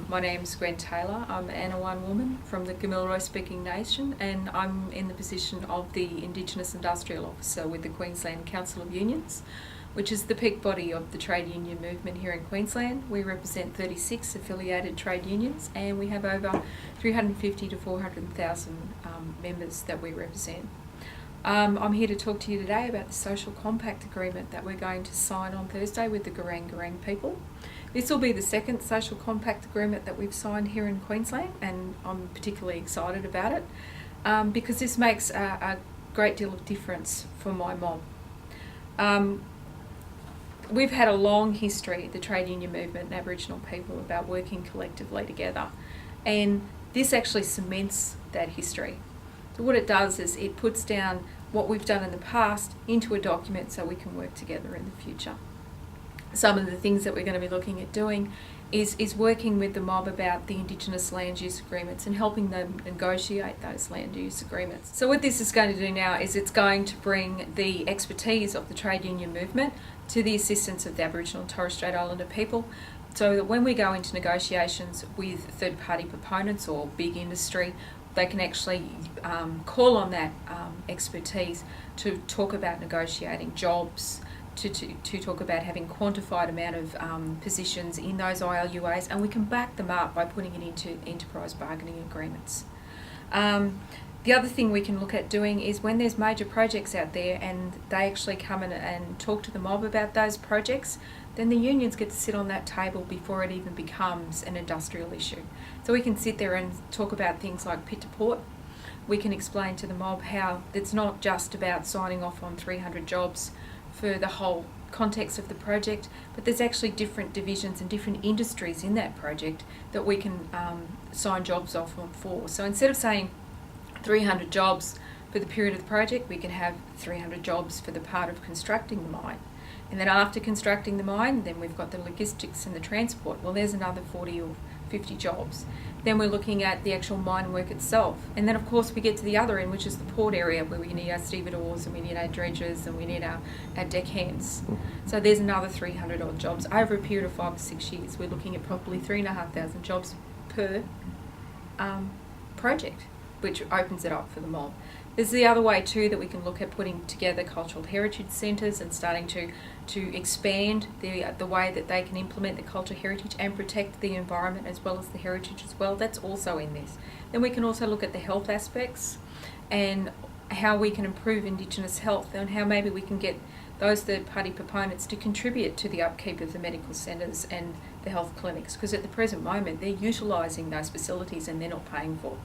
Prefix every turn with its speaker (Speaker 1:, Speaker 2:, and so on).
Speaker 1: My name's Gwen Taylor. I'm an Anaiwan woman from the Gamilaroi speaking nation, and I'm in the position of the Indigenous Industrial Officer with the Queensland Council of Unions, which is the peak body of the trade union movement here in Queensland. We represent 36 affiliated trade unions, and we have over 350 to 400,000 members that we represent. I'm here to talk to you today about the Social Compact Agreement that we're going to sign on Thursday with the Garang people. This will be the second Social Compact Agreement that we've signed here in Queensland, and I'm particularly excited about it because this makes a great deal of difference for my mob. We've had a long history, the trade union movement and Aboriginal people, about working collectively together, and this actually cements that history. So what it does is it puts down what we've done in the past into a document so we can work together in the future. Some of the things that we're going to be looking at doing is working with the mob about the Indigenous land use agreements and helping them negotiate those land use agreements. So what this is going to do now is it's going to bring the expertise of the trade union movement to the assistance of the Aboriginal and Torres Strait Islander people, so that when we go into negotiations with third-party proponents or big industry, they can actually call on that expertise to talk about negotiating jobs, to talk about having quantified amount of positions in those ILUAs, and we can back them up by putting it into enterprise bargaining agreements. The other thing we can look at doing is when there's major projects out there and they actually come in and talk to the mob about those projects, then the unions get to sit on that table before it even becomes an industrial issue. So we can sit there and talk about things like pit to port. We can explain to the mob how it's not just about signing off on 300 jobs for the whole context of the project, but there's actually different divisions and different industries in that project that we can sign jobs off on for. So instead of saying 300 jobs for the period of the project, we can have 300 jobs for the part of constructing the mine. And then after constructing the mine, then we've got the logistics and the transport. Well, there's another 40 or 50 jobs. Then we're looking at the actual mine work itself. And then of course we get to the other end, which is the port area, where we need our stevedores and we need our dredgers and we need our deckhands. So there's another 300 odd jobs. Over a period of 5 to 6 years, we're looking at probably 3,500 jobs per project, which opens it up for the mob. There's the other way too that we can look at putting together cultural heritage centres and starting to expand the way that they can implement the cultural heritage and protect the environment as well as the heritage as well. That's also in this. Then we can also look at the health aspects and how we can improve Indigenous health and how maybe we can get those third-party proponents to contribute to the upkeep of the medical centres and the health clinics, because at the present moment they're utilising those facilities and they're not paying for.